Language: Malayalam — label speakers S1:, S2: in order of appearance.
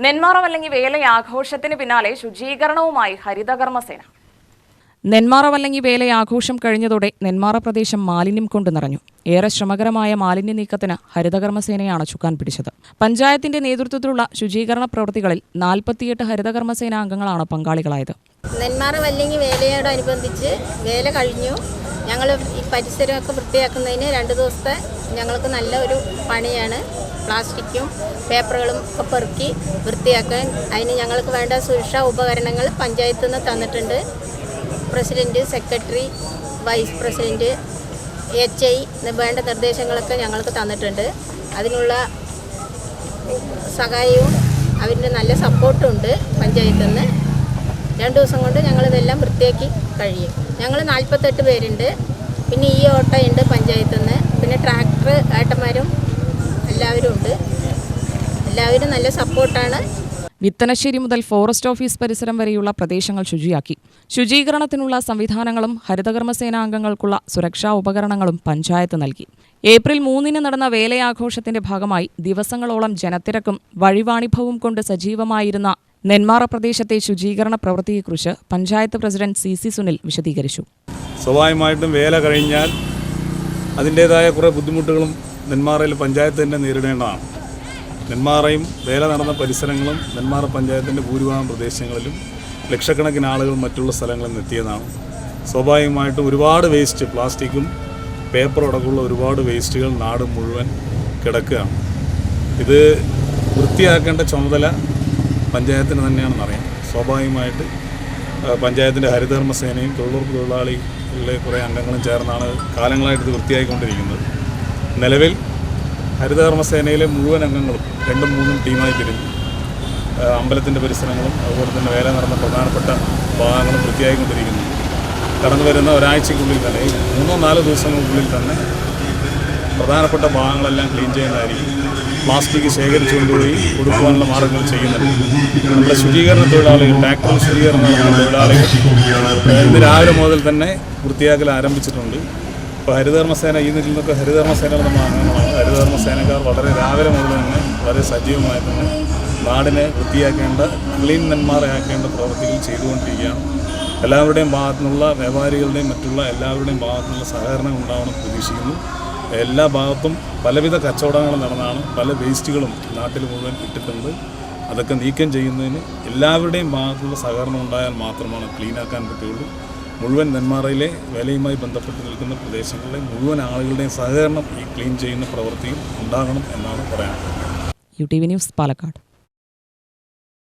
S1: നെന്മാറ വല്ലങ്ങി വേല ആഘോഷത്തിന് പിന്നാലെ ശുചീകരണവുമായി ഹരിതകർമ്മസേന.
S2: നെന്മാറ വല്ലങ്ങി വേല ആഘോഷം കഴിഞ്ഞതോടെ നെന്മാറ പ്രദേശം മാലിന്യം കൊണ്ട് നിറഞ്ഞു. ഏറെ ശ്രമകരമായ മാലിന്യ നീക്കത്തിന് ഹരിതകർമ്മസേനയാണ് ചുക്കാൻ പിടിച്ചത്. പഞ്ചായത്തിന്റെ നേതൃത്വത്തിലുള്ള ശുചീകരണ പ്രവൃത്തികളിൽ 48 ഹരിതകർമ്മസേന അംഗങ്ങളാണ് പങ്കാളികളായത്.
S3: നെന്മാറ വല്ലങ്ങി വേലയോടനുബന്ധിച്ച് വേല കഴിഞ്ഞു. ഞങ്ങൾ ഈ പരിസരമൊക്കെ വൃത്തിയാക്കുന്നതിന് 2 ദിവസത്തെ ഞങ്ങൾക്ക് നല്ല ഒരു പണിയാണ്. പ്ലാസ്റ്റിക്കും പേപ്പറുകളും ഒക്കെ പെറുക്കി വൃത്തിയാക്കാൻ അതിന് ഞങ്ങൾക്ക് വേണ്ട സുരക്ഷാ ഉപകരണങ്ങൾ പഞ്ചായത്തിൽ നിന്ന് തന്നിട്ടുണ്ട്. President, secretary, vice president, HI വേണ്ട നിർദ്ദേശങ്ങളൊക്കെ ഞങ്ങൾക്ക് തന്നിട്ടുണ്ട്. അതിനുള്ള സഹായവും അവരുടെ നല്ല സപ്പോർട്ടും ഉണ്ട് പഞ്ചായത്തിൽ നിന്ന്. 2 ദിവസം കൊണ്ട് ഞങ്ങളിതെല്ലാം വൃത്തിയാക്കി കഴിയും. ഞങ്ങൾ 48 പേരുണ്ട്. പിന്നെ ഈ ഓട്ടോയുണ്ട് പഞ്ചായത്തിൽ നിന്ന്. പിന്നെ ട്രാക്ടർ ഏട്ടന്മാരും എല്ലാവരും ഉണ്ട്. എല്ലാവരും നല്ല സപ്പോർട്ടാണ്.
S2: വിത്തനശ്ശേരി മുതൽ ഫോറസ്റ്റ് ഓഫീസ് പരിസരം വരെയുള്ള പ്രദേശങ്ങൾ ശുചിയാക്കി. ശുചീകരണത്തിനുള്ള സംവിധാനങ്ങളും ഹരിതകർമ്മസേനാംഗങ്ങൾക്കുള്ള സുരക്ഷാ ഉപകരണങ്ങളും പഞ്ചായത്ത് നൽകി. ഏപ്രിൽ 3 നടന്ന വേലയാഘോഷത്തിന്റെ ഭാഗമായി ദിവസങ്ങളോളം ജനത്തിരക്കും വഴിവാണിഭവും കൊണ്ട് സജീവമായിരുന്ന നെന്മാറ പ്രദേശത്തെ ശുചീകരണ പ്രവൃത്തിയെക്കുറിച്ച് പഞ്ചായത്ത് പ്രസിഡന്റ് CC സുനിൽ വിശദീകരിച്ചു.
S4: സ്വാഭാവികമായിട്ടും വേല കഴിഞ്ഞാൽ അതിൻ്റേതായ കുറേ ബുദ്ധിമുട്ടുകളും നെന്മാറയിൽ പഞ്ചായത്ത് തന്നെ നേരിടേണ്ടതാണ്. നെന്മാറയും വേല നടന്ന പരിസരങ്ങളും നെന്മാറ പഞ്ചായത്തിൻ്റെ ഭൂരിഭാഗം പ്രദേശങ്ങളിലും ലക്ഷക്കണക്കിന് ആളുകൾ മറ്റുള്ള സ്ഥലങ്ങളിൽ നിന്ന് എത്തിയതാണ്. സ്വാഭാവികമായിട്ടും ഒരുപാട് വേസ്റ്റ്, പ്ലാസ്റ്റിക്കും പേപ്പറും അടക്കമുള്ള ഒരുപാട് വേസ്റ്റുകൾ നാട് മുഴുവൻ കിടക്കുകയാണ്. ഇത് വൃത്തിയാക്കേണ്ട ചുമതല പഞ്ചായത്തിന് തന്നെയാണെന്നറിയാം. സ്വാഭാവികമായിട്ട് പഞ്ചായത്തിൻ്റെ ഹരിതകർമ്മസേനയും തൊഴിലുറപ്പ് തൊഴിലാളികളിലെ കുറേ അംഗങ്ങളും ചേർന്നാണ് കാലങ്ങളായിട്ട് ഇത് വൃത്തിയാക്കിക്കൊണ്ടിരിക്കുന്നത്. നിലവിൽ ഹരിതകർമ്മസേനയിലെ മുഴുവൻ അംഗങ്ങളും 2-3 ടീമായി തിരിഞ്ഞ് അമ്പലത്തിൻ്റെ പരിസരങ്ങളും അതുപോലെ തന്നെ വേല നടന്ന പ്രധാനപ്പെട്ട ഭാഗങ്ങളും വൃത്തിയാക്കിക്കൊണ്ടിരിക്കുന്നു. കടന്നു വരുന്ന ഒരാഴ്ചയ്ക്കുള്ളിൽ തന്നെ 3-4 ദിവസങ്ങൾക്കുള്ളിൽ തന്നെ പ്രധാനപ്പെട്ട ഭാഗങ്ങളെല്ലാം ക്ലീൻ ചെയ്യുന്നതായിരിക്കും. പ്ലാസ്റ്റിക് ശേഖരിച്ചുകൊണ്ടുപോയി കൊടുക്കുവാനുള്ള മാർഗ്ഗങ്ങൾ ചെയ്യുന്നുണ്ട്. നമ്മുടെ ശുചീകരണ തൊഴിലാളികൾ, ട്രാക്ടർ ശുചീകരണ തൊഴിലാളികൾ ഇന്ന് രാവിലെ മുതൽ തന്നെ വൃത്തിയാക്കൽ ആരംഭിച്ചിട്ടുണ്ട്. ഇപ്പോൾ ഹരിതകർമ്മസേന ഈ നിലയിലൊക്കെ ഹരിതകർമ്മസേനകൾ നമ്മൾ അംഗങ്ങളാണ്. ഹരിതകർമ്മസേനക്കാർ വളരെ രാവിലെ മുതൽ തന്നെ വളരെ സജീവമായി തന്നെ നാടിനെ വൃത്തിയാക്കേണ്ട, ക്ലീൻ നെന്മാറയാക്കേണ്ട പ്രവൃത്തികൾ ചെയ്തുകൊണ്ടിരിക്കുകയാണ്. എല്ലാവരുടെയും ഭാഗത്തു നിന്നുള്ള വ്യാപാരികളുടെയും മറ്റുള്ള എല്ലാവരുടെയും ഭാഗത്തു നിന്നുള്ള സഹകരണം ഉണ്ടാവണമെന്ന് പ്രതീക്ഷിക്കുന്നു. എല്ലാ ഭാഗത്തും പലവിധ കച്ചവടങ്ങൾ നടന്നാണ്. പല വേസ്റ്റുകളും നാട്ടിൽ മുഴുവൻ ഇട്ടിട്ടുണ്ട്. അതൊക്കെ നീക്കം ചെയ്യുന്നതിന് എല്ലാവരുടെയും ഭാഗത്തുള്ള സഹകരണം ഉണ്ടായാൽ മാത്രമാണ് ക്ലീനാക്കാൻ പറ്റുള്ളൂ. മുഴുവൻ നെന്മാറയിലെ വേലയുമായി ബന്ധപ്പെട്ട് നിൽക്കുന്ന പ്രദേശങ്ങളിലെ മുഴുവൻ ആളുകളുടെയും സഹകരണം ഈ ക്ലീൻ ചെയ്യുന്ന പ്രവൃത്തിയിൽ ഉണ്ടാകണം എന്നാണ് പറയാനുള്ളത്.
S2: UTV news, Palakkad.